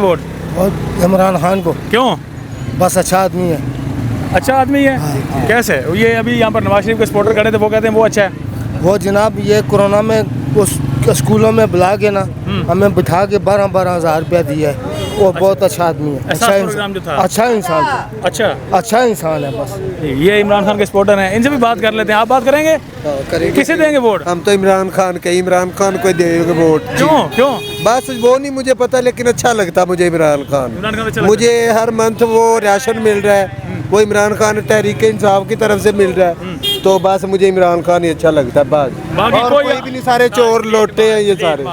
Vote क्यों? बस अच्छा आदमी है। अच्छा आदमी है। कैसे? ये अभी यहाँ पर नवाज शरीफ के सपोर्टर खड़े थे, वो कहते हैं वो अच्छा है। वो जनाब ये कोरोना में उस स्कूलों में बुला के ना हमें बिठा के 12,000 रुपया दिया है। वो बहुत अच्छा आदमी है। ऐसा प्रोग्राम जो था। अच्छा इंसान था। अच्छा इंसान है। बस ये इमरान खान के सपोर्टर हैं, इनसे भी बात कर लेते हैं। आप बात करेंगे? किसे देंगे वोट? हम तो इमरान खान को देंगे वोट। क्यों? बस वो नहीं मुझे पता, लेकिन अच्छा लगता मुझे इमरान खान। मुझे हर मंथ वो राशन मिल रहा है, वो इमरान खान तहरीक इंसाफ की तरफ से मिल रहा है, तो बस मुझे इमरान खान ही अच्छा लगता है। बस और कोई भी नहीं, सारे चोर लोटे हैं ये सारे।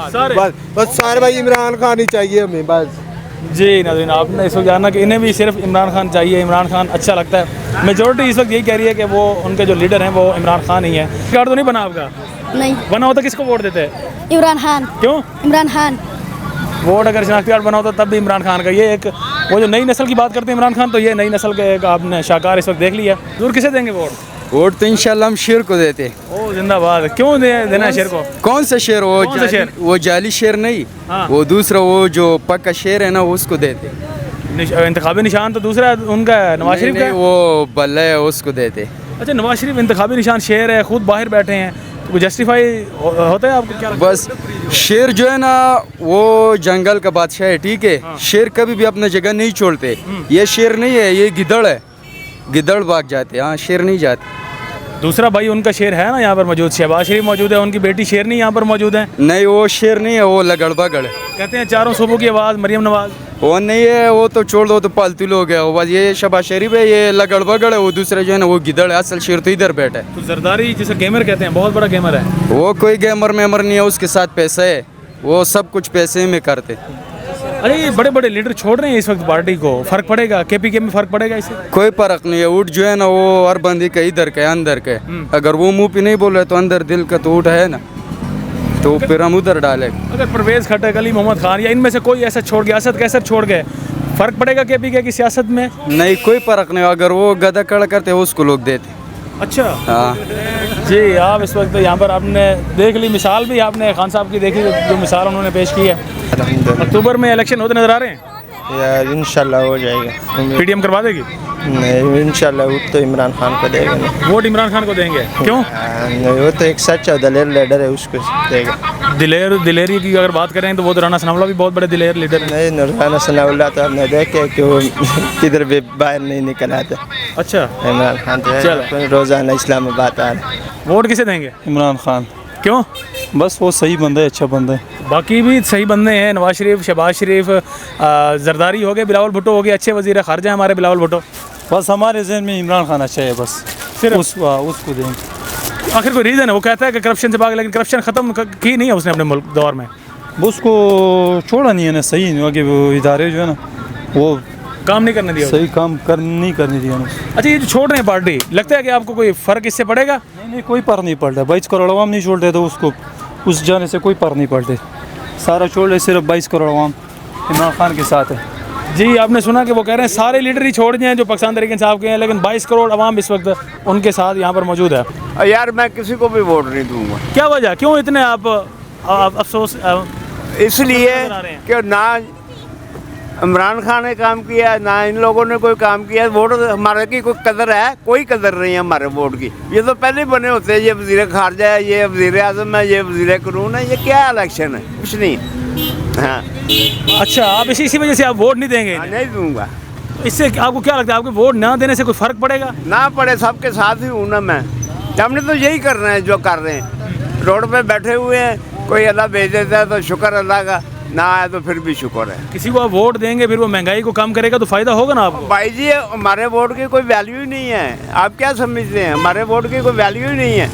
बस सारे भाई इमरान खान ही चाहिए हमें बस। जी नाज़रीन, आपने इस वक्त जाना कि इन्हें भी सिर्फ इमरान खान चाहिए, इमरान खान अच्छा लगता है। मेजोरिटी इस वक्त यही कह रही है कि वो उनके जो लीडर हैं वो इमरान खान ही है। कार्ड तो नहीं बना आपका? नहीं बना होता किसको वोट देते हैं? इमरान खान। क्यों? इमरान खान। वोट अगर शनाख्ती कार्ड बना होता तब भी इमरान खान का। ये एक वो जो नई नस्ल की बात करते हैं इमरान खान, तो ये नई नस्ल के एक आपने शाहकार इस वक्त देख लिया। दूर किसे देंगे वोट? वोट तो इंशाल्लाह हम शेर को देते। ओ जिंदाबाद। क्यों देना है शेर को? कौन सा शेर? वो जाली शेर नहीं, वो दूसरा वो जो पक्का शेर है ना उसको देते। इंतखाबी निशान तो दूसरा उनका है, नवाज शरीफ का। वो बल्ला है उसको देते। अच्छा, नवाज शरीफ इंतखाबी निशान शेर है, खुद बाहर बैठे हैं, तो जस्टिफाई होता है आपको क्या लगता है? बस शेर जो है ना वो जंगल का बादशाह है, ठीक है। शेर कभी भी अपना जगह नहीं छोड़ते। ये शेर नहीं है, ये गिदड़ है। गिदड़ भाग जाते, हाँ शेर नहीं जाते। दूसरा भाई उनका शेर है ना यहाँ पर मौजूद, शहबाज शरीफ मौजूद है, उनकी बेटी शेर नहीं यहाँ पर मौजूद है। नहीं वो शेर नहीं है, वो लगड़ बगड़ कहते हैं चारों सूबों की आवाज़ मरियम नवाज। वो नहीं है, वो तो छोड़ दो, तो पालतू लोग है। वो बस ये शहबाज शरीफ है, ये लगड़ बगड़ है। वो दूसरा जो है ना वो गिदड़ है, असल शेर तो इधर बैठा है। तो जरदारी जिसे गेमर कहते हैं, बहुत बड़ा गेमर है। वो कोई गेमर मेमर नहीं है, उसके साथ पैसा है, वो सब कुछ पैसे में करते। अरे ये बड़े बड़े लीडर छोड़ रहे हैं इस वक्त पार्टी को, फर्क पड़ेगा? KPK में फर्क पड़ेगा इससे? कोई फर्क नहीं है। ऊट जो है ना वो हर बंदी का इधर का अंदर का। अगर वो मुंह पे नहीं बोल रहे तो अंदर दिल का तो ऊट है ना, तो फिर हम उधर डाले। अगर परवेज खट्टक, अली मोहम्मद खान या इनमें से कोई ऐसा छोड़ गया, असद कैसर छोड़ गए, फर्क पड़ेगा KPK की सियासत में? नहीं कोई फर्क नहीं। अगर वो गदा कड़ा करते उसको लोग देते। अच्छा हाँ जी। आप इस वक्त यहाँ पर आपने देख ली मिसाल भी, आपने खान साहब की देखी जो मिसाल उन्होंने पेश की है। अक्टूबर में इलेक्शन होते नजर आ रहे हैं यार, इंशाल्लाह हो जाएगा। PDM करवा देगी? नहीं इंशाल्लाह वोट तो इमरान खान को देगा। वोट इमरान खान को देंगे? क्यों? नहीं वो तो एक सच्चा दलेर लीडर है, उसको देगा। दिलेरी की अगर बात करें तो वो राना सनाउल्लाह भी बहुत बड़े दिलेर लीडर हैं। नहीं राना सनाउल्लाह तो हमने देखे कि वो किधर भी बाहर नहीं निकल आता। अच्छा, इमरान खान तो रोजाना इस्लामाबाद आ रहे। वोट किसे देंगे? इमरान खान। क्यों? बस वो सही बंदा है, अच्छा बंदा है। बाकी भी सही बंदे हैं, नवाज शरीफ, शहबाज शरीफ, जरदारी हो गए, बिलावल भुट्टो हो गए, अच्छे वजीर खारजा हमारे बिलावल भुट्टो। बस हमारे जहन में इमरान खान अच्छा है, बस फिर उसको देंगे। आखिर कोई रीज़न है? वो कहता है कि करप्शन से भाग, लेकिन करप्शन ख़त्म की नहीं है उसने अपने मुल्क दौर में। वो उसको छोड़ा नहीं है ना, सही नहीं कि वो इदारे जो है ना वो काम नहीं करने दिया, सही काम नहीं करने दिया ना। अच्छा, ये जो छोड़ रहे हैं पार्टी, लगता है कि आपको कोई फ़र्क इससे पड़ेगा? नहीं कोई पर नहीं पड़ता। 22 करोड़ आवाम नहीं छोड़ते तो उसको उस जाने से कोई पर नहीं पड़ते। सारा छोड़ ले, सिर्फ 22 करोड़ आवाम इमरान खान के साथ है। जी, आपने सुना कि वो कह रहे हैं सारे लीडर ही छोड़ दिए हैं जो पाकिस्तान तहरीक इंसाफ के हैं, लेकिन 22 करोड़ आवाम इस वक्त उनके साथ यहाँ पर मौजूद है। यार मैं किसी को भी वोट नहीं दूंगा। क्या वजह? क्यों इतने आप अफसोस? इसलिए कि ना इमरान खान ने काम किया, ना इन लोगों ने कोई काम किया। वोट हमारे की कोई कदर है? कोई कदर नहीं है हमारे वोट की। ये तो पहले बने होते हैं, ये वजीर खारजा है, ये वजीर आजम है, ये वजीर कानून है। ये क्या इलेक्शन है? कुछ नहीं। हाँ अच्छा, आप इसी वजह से आप वोट नहीं देंगे? नहीं दूंगा। इससे आपको क्या लगता है, आपके वोट ना देने से कोई फ़र्क पड़ेगा? ना पड़े, सबके साथ ही हूँ ना मैं। हमने तो यही करना है जो कर रहे हैं। रोड पे बैठे हुए हैं, कोई अल्लाह भेज देता है तो शुक्र अल्लाह का, ना आया तो फिर भी शुक्र है। किसी को आप वोट देंगे फिर वो महंगाई को कम करेगा तो फ़ायदा होगा ना आपको? भाई जी, हमारे वोट की कोई वैल्यू ही नहीं है। आप क्या समझते हैं? हमारे वोट की कोई वैल्यू ही नहीं है।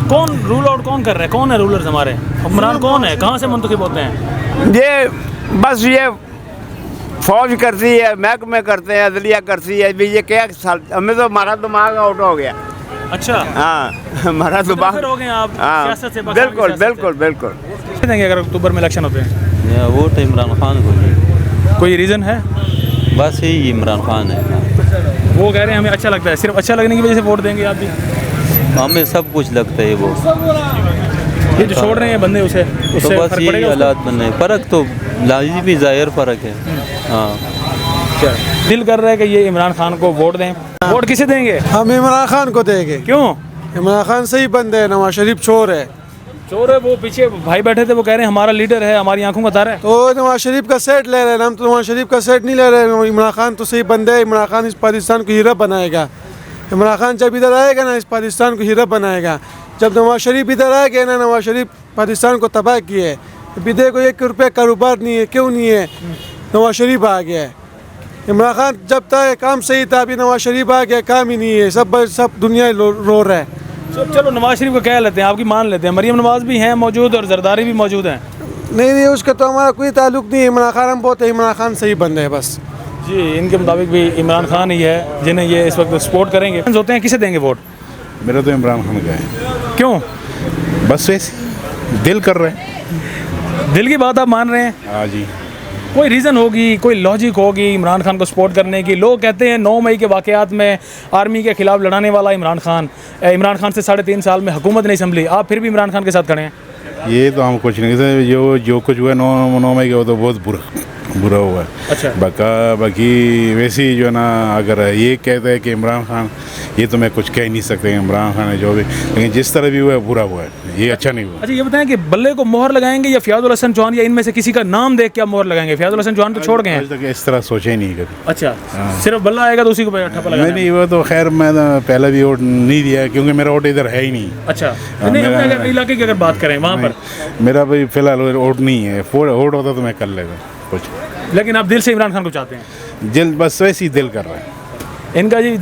कौन रूल आउट कौन कर रहे हैं? कौन है रूलर्स हमारे? हुक्मरान कौन है? कहाँ से मुंतखब होते हैं? ये बस ये फौज करती है, महकमे करते हैं, अदलिया करती है। भी ये क्या साल हमें तो हमारा दिमाग आउट हो गया। अच्छा, हाँ हमारा दिमाग हो गए आप सियासत से? बिल्कुल बिल्कुल बिल्कुल। देंगे अगर अक्टूबर में इलेक्शन होते हैं? वोट इमरान खान को। कोई रीज़न है? बस यही इमरान खान है। वो कह रहे हैं हमें अच्छा लगता है, सिर्फ अच्छा लगने की वजह से वोट देंगे आप भी? हमें सब कुछ लगता है वो। ये जो छोड़ रहे हैं बंदे उसे तो उससे बस फर्क यही पड़ेगा उसको? हालात बन रहे हैं। फ़र्क तो लाजिमी ज़ाहिर फ़र्क है। हाँ, दिल कर रहा है कि ये इमरान खान को वोट दें। वोट किसे देंगे? हम इमरान खान को देंगे। क्यों? इमरान खान सही बंदे है, नवाज शरीफ चोर है। चोर है? वो पीछे भाई बैठे थे, वो कह रहे हैं हमारा लीडर है, हमारी आंखों का तारा है। तो नवाज शरीफ का सेट ले रहे हैं, हम तो नवाज शरीफ का सेट नहीं ले रहे हैं। इमरान खान तो सही बंदे है। इमरान खान इस पाकिस्तान को हीरा बनाएगा। इमरान खान जब इधर आएगा ना, इस पाकिस्तान को हीरा बनाएगा। जब नवाज शरीफ इधर आ गया ना, नवाज शरीफ पाकिस्तान को तबाह किए है। अभी देखो 1 रुपये कारोबार नहीं है, क्यों नहीं है? नवाज शरीफ आ गया है। इमरान खान जब तक काम सही था, अभी नवाज शरीफ आ गया, काम ही नहीं है। सब दुनिया रो रहा है। चलो नवाज शरीफ को कह लेते हैं, आपकी मान लेते हैं। मरीम नवाज भी हैं मौजूद और जरदारी भी मौजूद हैं। नहीं, उसका तो हमारा कोई ताल्लुक नहीं है। इमरान खान हम बहुत है, इमरान खान सही बंदे है बस। जी, इनके मुताबिक भी इमरान खान ही है जिन्हें ये इस वक्त सपोर्ट करेंगे। होते हैं किसे देंगे वोट? मेरा तो इमरान खान का है। क्यों? बस वैसे दिल कर रहे हैं। दिल की बात आप मान रहे हैं? हाँ जी। कोई रीज़न होगी, कोई लॉजिक होगी इमरान खान को सपोर्ट करने की? लोग कहते हैं 9 मई के वाक़यात में आर्मी के ख़िलाफ़ लड़ाने वाला इमरान खान से 3.5 साल में हुकूमत नहीं संभली, आप फिर भी इमरान खान के साथ खड़े हैं। ये तो हम कुछ नहीं कहते। जो कुछ हुआ 9 मई के, वो तो बहुत बुरा हुआ है। अच्छा। बाकी वैसे ही जो है ना, अगर ये कहते हैं कि इमरान खान, ये तो मैं कुछ कह नहीं सकते इमरान खान है जो भी, लेकिन जिस तरह भी हुआ है बुरा हुआ है, ये अच्छा नहीं हुआ। अच्छा, ये बताएं कि बल्ले को मोहर लगाएंगे या फयाजुल हसन चौहान, या इनमें से किसी का नाम देख के आप मोहर लगाएंगे? फयाजुल हसन चौहान तो छोड़ गए हैं। आज तक इस तरह सोचा ही नहीं कभी। अच्छा, सिर्फ बल्ला आएगा तो उसी को ठप्पा लगाना है? नहीं, वो तो खैर मैं पहले भी वोट नहीं दिया, क्योंकि मेरा वोट इधर है ही नहीं। अच्छा, नहीं अपने अगर इलाके की अगर बात करें वहाँ पर, मेरा भाई फिलहाल वोट नहीं है। वोट होता तो मैं कर लेता कुछ, लेकिन आप दिल से इमरान खान को चाहते हैं? दिल बस वैसे ही दिल कर रहा है इनका जी